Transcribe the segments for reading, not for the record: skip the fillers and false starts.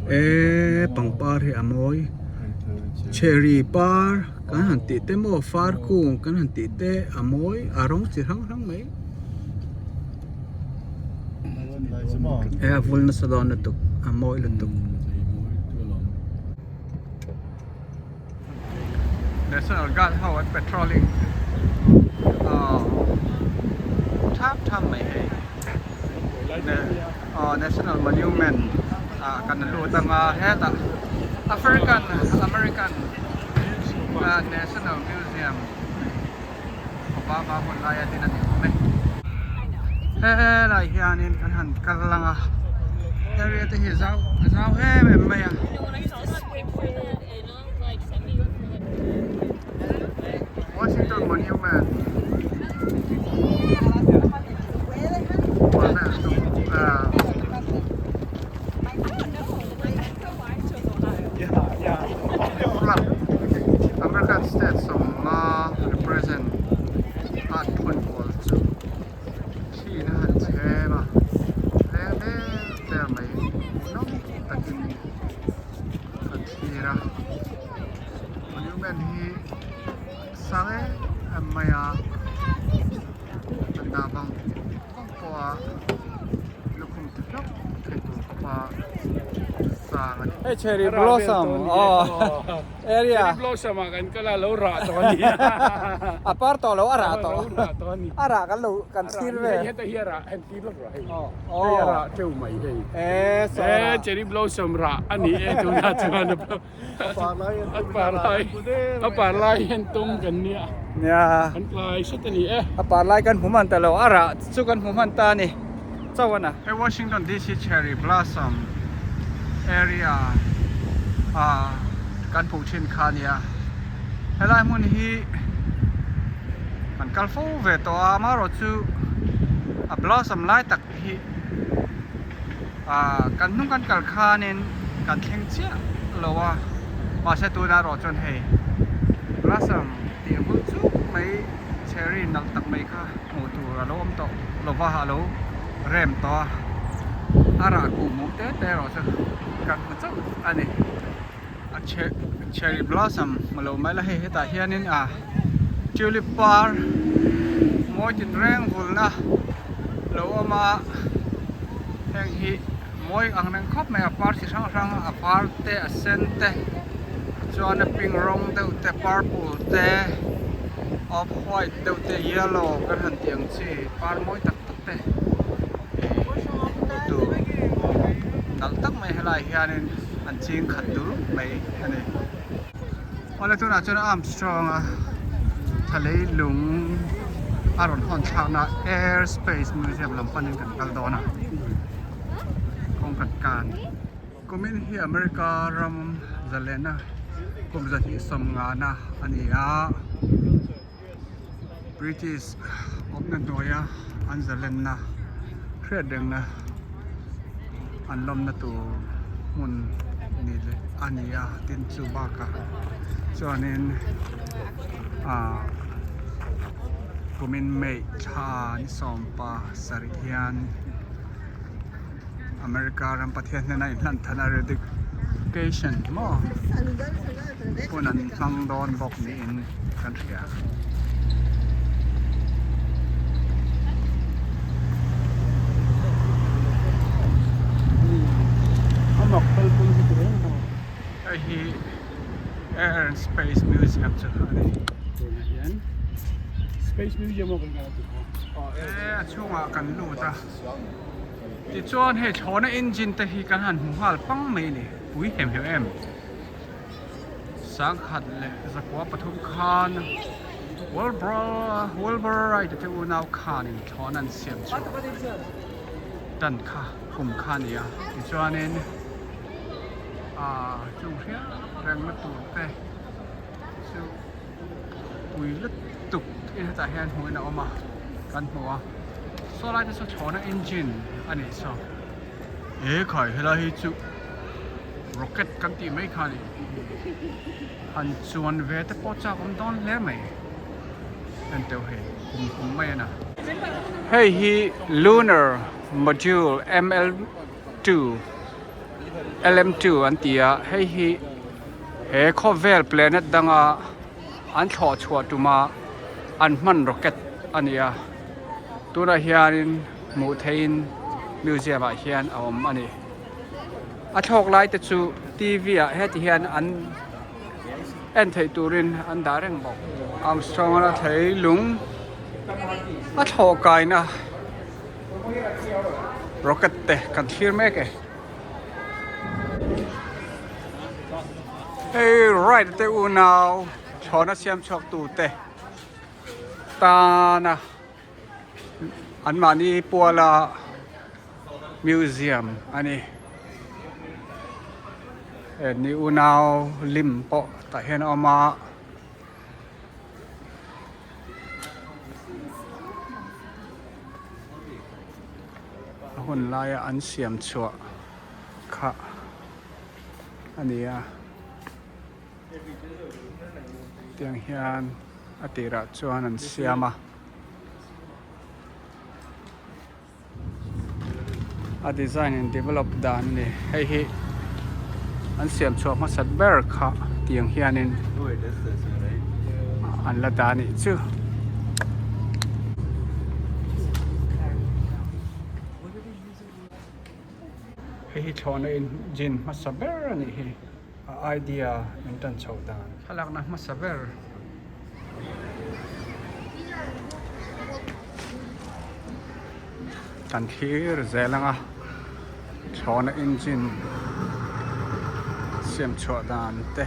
pang par hi amoy cherry par kan han ti te mo far kung kan han ti te amoy arong chi rang rang mai vul na salon na tuk amoy la tuk National Guard how patrolling tham mai hai National Monument kan lu tanga heta American National Museum Obama hon lai din ani me lai hianin kan han kalanga area te hi zau he me ya Washington Monument American states represent art football too. She na chema. There may no takin katira. Monument hi sange amaya nabang pangpoa lukum tiklop ketu pa sangat. Hey cherry blossom. Area. Cherry blossom kan kala lo ra to ni. Aparto lo ara to. Ara kan lo kan sirve. Heta hiera en kilo ra. Hiera teu mai hei. So cherry blossom ra ani tu na chuan. Aparlai en tum kan nia. Ya. Kan klai satani Aparlai kan human ta lo ara chu kan human ta ni. Chawana. Washington D.C cherry blossom area kan pu chin khania helai mun hi kan kalfo ve to amaro chu a blossom lai tak hi kan nung kan kal khanin kan thleng chia lowa ma se tu na ro chon hei blossom ti bu chu mai cherry nal tak mai kha mu tu ra lo om to lova ha lo rem to ara ku mu te ro sa kan ma chu ani cherry blossom malo mai la he ta hianin tulip par moi tin reng vul na lo ama heng hi moi ang nang khop mai par si sang sang par te sen te chuan pink rong te purple te off white te yellow kan han tiang chi par moi tak te tu nal tak mai helai hianin an ching khat dur mai ani wala tu na chuna Armstrong-a leilung aron hon chana air space museum lampanin kan kaldona kong kan kumin hi America ram zalena kum zati somngana ania British opna doya an zalena khredengna anlom na tu mun ni le ania tin chu baka chuanin kumin mei tha ni sompa sarihian America ram pathian na in thana education mo punan thang don bok ni in country hi Air and Space Museum chu ani Space Museum kan ga tu. chunga kan lu ta ti chuan he chhona engine te hi kan han hu hal pang mai ni pui hem em sang khat le zakwa pathum khan Wilbur right te u nau khan in thonan siam chu tan kha kum khan ya ti chuanin chung hria rang la tu te chu pui la tuk in ta hian hui na oma kan hua so lai te so chhona engine ani so khai hela hi chu rocket kan ti mai khani han chuan ve te po cha om don le mai an teu he kum mai na hey hi lunar module ML2 LM2 อันเตียให้ฮีเฮข้อเวลเปลนนัดดังอันชอชัวตุมาอันมันร็อกเก็ตอันเนี้ยตัวนั้นเฮียนินมูเทนมิวเซียมเฮียนเอาอันนี้อันชอกไลท์แต่ชูทีวีเฮติเฮียนอันเอ็นไทตูรินอันดาร์เรงบอกอัมสตรองนะไทลุงอันชอกไกนะร็อกเก็ตเตะกันฟิร์มเอกเฮ้ยไรเตอูนาวชอนะเสียมชอกตูเตตานะอันมานี่ปัวละมิวเซียมอันนี้นี่อูนาวลิมปะแต่เห็นออกมาหุ่นลายอันเสียมชัวค่ะอันนี้เตียงเฮียนอติระจวนอันเสียมาดีไซน์และ develop ด้านนี้ให้อันเสียมชัวมาสัตว์เบอร์ค่ะเตียงเฮียนินอันละด้านนี้ชื่อให้ชอนอินจินมาสัตว์เบอร์นี่ไอเดียอินตันชาวด้านขลักนะมาสัตว์เบอร์กันที่เจลังชอนอินจินเสียมชัวด้านเตะ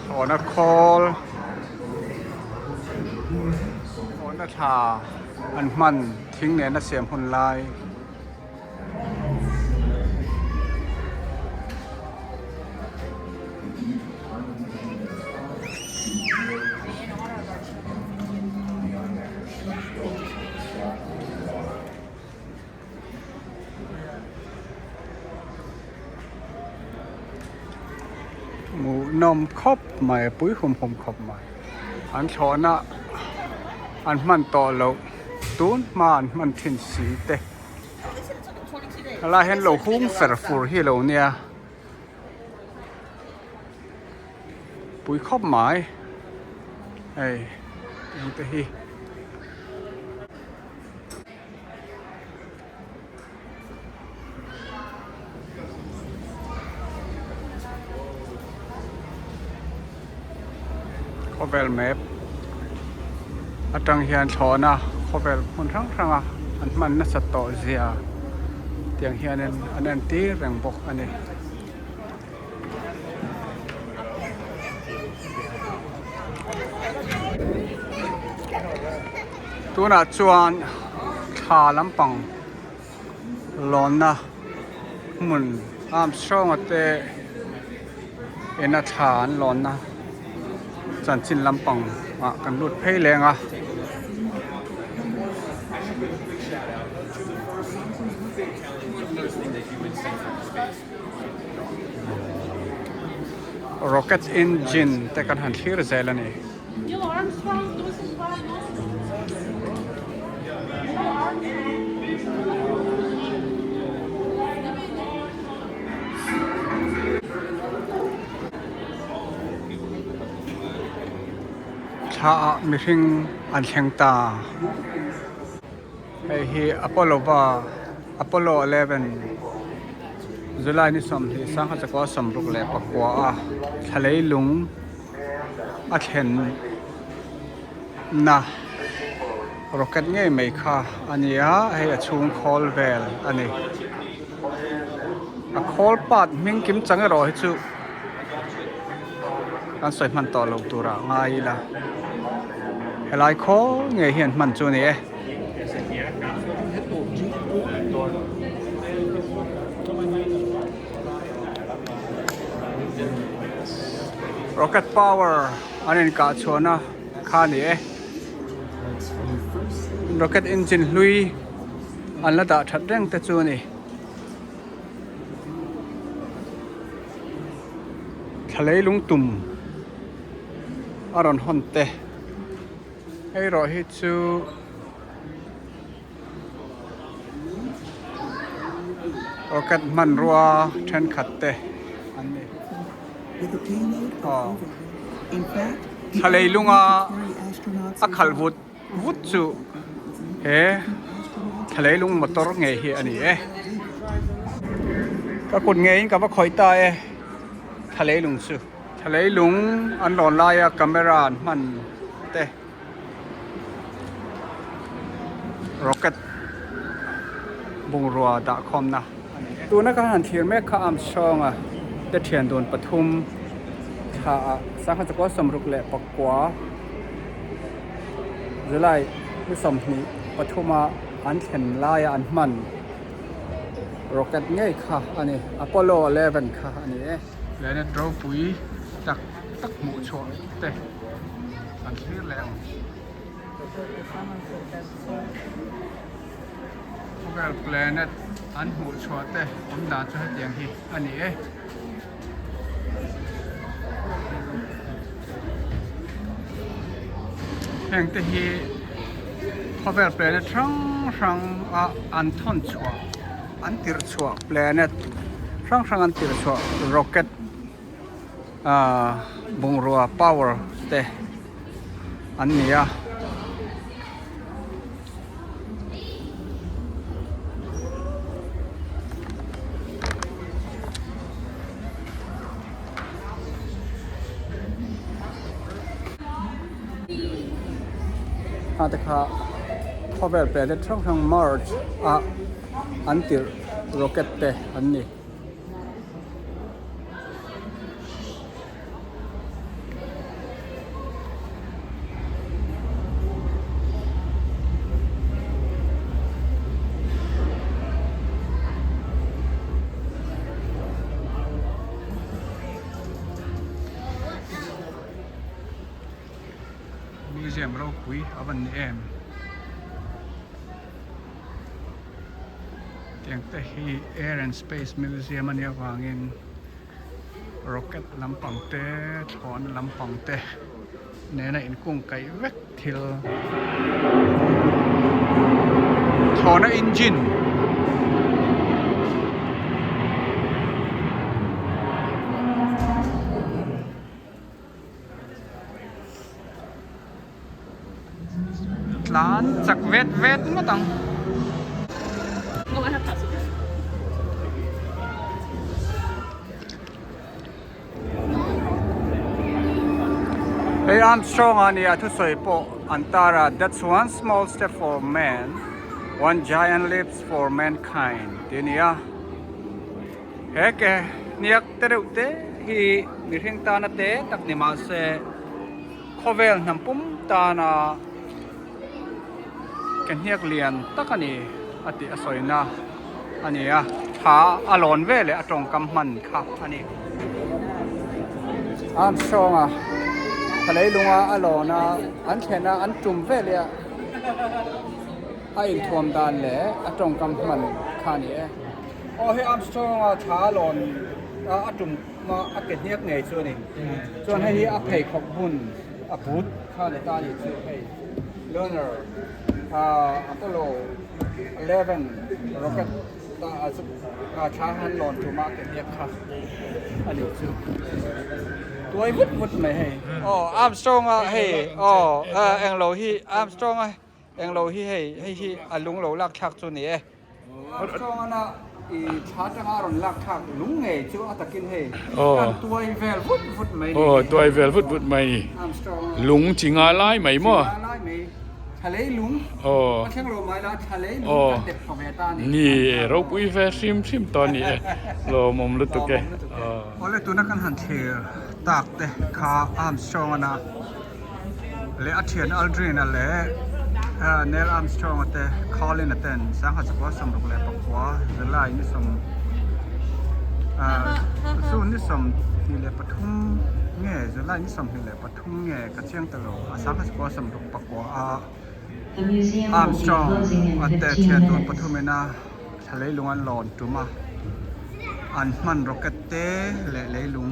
ชอนคอลชอนทาอันมันทิ้งเนี่ยนะเสียมหุ่นลายหมูนมครบใหม่ปุ้ยผมครบใหม่อันชอนะอันมันต่อเราตูนมาอันมันทิ้งสีเตะอะไรเห็นเราหุ้มเฟรฟูร์ที่เราเนี่ยปุ้ยครบใหม่ยังเตะฮีข้อเวลแมปอัตรังเฮียนชอนะข้อเวลคนทั้งอันมันน่าสตอเซียเตียงเฮียนอันนั้นตีแรงบกอันนี้ตัวน่ะจวนขาลำปังร้อนนะหมุนอาร์มสตรองเตเอ็นฐานร้อนนะจันจินลำปังกันรุดเพลแรงrocket engine แต่กันหันที่ระเจแล้วนี่ถ้ามีสิ่งอันเชียงตาไอ้ที่อพอลโล11 จุลายนี่สมที่สร้างเขาจะก็สมรุกแหลปกว่าทะเลลุงเห็นนะร็อกเก็ตง่ายไหมคะอันนี้ให้ช่วงคอลเวลอันนี้คอลปัดมิ่งกิมจังรอให้ชูการสวยมันต่อลงตัวระง่ายละเฮลัยคอเงี้ยเห็นมันจูนี่rocket power อันนี้ก็ชวนนะข้านี่rocket engine ลุยอันละดาชัดแรงแต่จูนี่ทะเลลุงตุ่มอารอนฮอนเตให้รอให้จู rocket มันรัวเทนขัดเตอันนี้อ๋อทะเลลุงอาขัลวุดจูเฮ้ทะเลลุงมอเตอร์ไงเฮียอันนี้ก็คนไงกับว่าคอยตายทะเลลุงสูทะเลลุงอันหลอนลายกัมเมรามันเตrocket บุงรัวดะคอมนะตัวนักการเทียนแม่ข้าอัมชองได้เทียนโดนปทุมถ้าสังฆจักรสมรุกแหละปกกว่าหรือไรไม่สมนี้ปทุมอันเทียนลายอันมันrocket ง่ายค่ะอันนี้ Apollo 11ค่ะอันนี้แล้วเนี่ยเราปุ๋ยจากตักหมูชนเตะอันที่แรงพวกเราแปลนอันหูชวดเต้ผมด่าจะให้เตียงที่อันนี้แห่งที่พวกเราแปลนทั้งอันทอนชวดอันติรชวดแปลนทั้งอันติรชวด rocket บุงรัว power เต้อันนี้แต่ค่ะพอแบบเปลี่ยนช่องทาง Mars อันติด rocket เตอันนี้มิวเซียมเราคุยเอาบันเอ็มเตียงแต่ที่ Air and Space Museum มันเนี่ยวางเงิน rocket ลำปังเตะถอนลำปังเตะในอินกุ้งไก่เวกทิลถอนอินจินล้านจากเวทมาตั้งHey Armstrong ania tu soipo antara that's one small step for man one giant leap for mankind tinia heke niak terute hi mirhing ta na te tak ni ma se khovel nampum ta na kan hiak lian takani ati asoina ania tha alon vele atong kam man kha ani Armstrongทะเลลุงอลอนะอันเชนะอันจุ่มเฟลียไอ้ทวมดานแหละตรงกำมันคานี่โอ้ให้อัมสตรองช้าหลอนจุ่มมาอักเก็ตเนียกไงส่วนนี้ส่วนให้ที่อักเพย์ขอบบุญอัพุทคาในตานี่ชื่อให้ learner Apollo 11 rocket ช้าหันหลอนจุ่มมาอักเก็ตเนียกค่ะอันนี้ชื่อตัววุดไม่ให้อ๋ออาร์มสตรองให้อ๋อเอ็งโลฮีอาร์มสตรองเอ็งโลฮีให้ที่ลุงโลลักทักตัวนี้อาร์มสตรองนะอีชาร์จงารอนลักทักลุงไงชื่ออัตกินให้ตัวเวลวุดไม่โอ้ตัวเวลวุดไม่ลุงจิงอะไรไม่มั่วทะเลลุงโอ้เชียงโลไม่ละทะเลลุงเด็ดของเวตานี่เราคุยแฟซิมตอนนี้เรามอมลุตุกโอ้เลยตัวนักการหันเทียตากเตะขาอาร์มสตรองนะเละเทียนอัลดรีนอะไรเนลอาร์มสตรองเตะคอลินเตนสังหารจักรวาลสมรุกเลยปกว่าจะไล่นิสมสู้นิสมที่เลยปทุมเงี้ยจะไล่นิสมที่เลยปทุมเงี้ยกระเชียงตลอดสังหารจักรวาลสมรุกปกว่าอาร์มสตรองเตะเทียนโดนปทุมนะทะเลลุงอันหลอนจุมาอันมันโรเกตเต้เลยลุง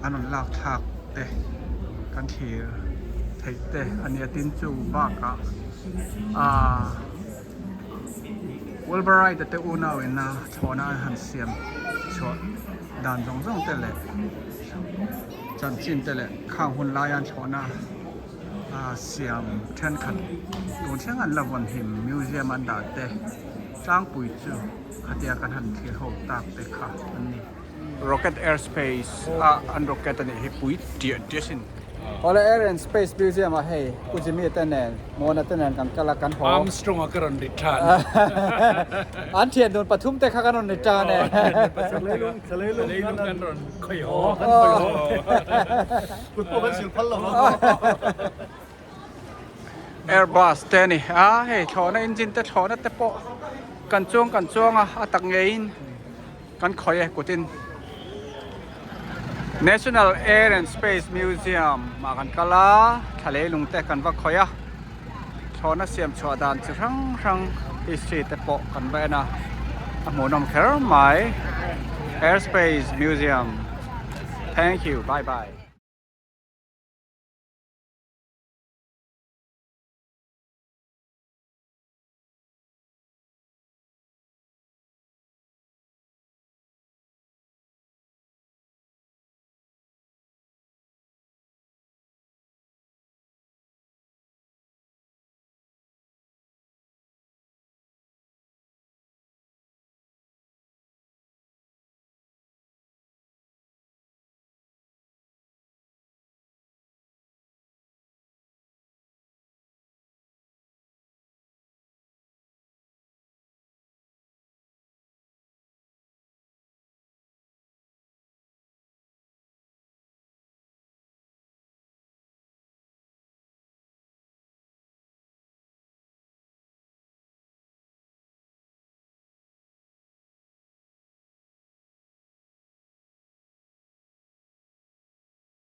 อันนั้นลากทักเต้กันเทียเทเต้อันนี้ตินจูบากะ Wilbury แต่อูน่าเวน่าชอน่าหันเสียมชอด่านจงแต่เลยจันจินแต่เลยข้างหุ่นลายันชอน่าเสียมเช่นขันตรงเช่นกันละวันหิมมิวเซียมอันดาเตจ้างปุ๋ยจูขัดยากันหันเทียหกตากเตค่ะอันนี้ Rocket Airspace อัน Rocket อันนี้ให้ปุ๋ยเดียดสินพอแล้ว Air and Space Museum มาให้กูจะมีแต่แนนโมนาแต่แนนกันกะละกันหอ Armstrong-a กระดิษฐาน อันเทียนโดนปทุมแต่ข้ากันนในจานเนี่ย สเลลุงกันรอนคอยหอ คุณพ่อเป็นศิลป์หรอ Airbus เตนี่เฮ้ยชอน่าอินจินแต่ชอน่าแต่ปอกันจ้วงตักเงินกันคอยกูตินNational Air and Space Museum มากันกะลาทะเลลุงแต่กันว่าคอยชอน่าเสียมชอดานจะรัง history แต่ปอกันไปนะหมูนมแคร์ไหม Airspace Museum Thank you bye bye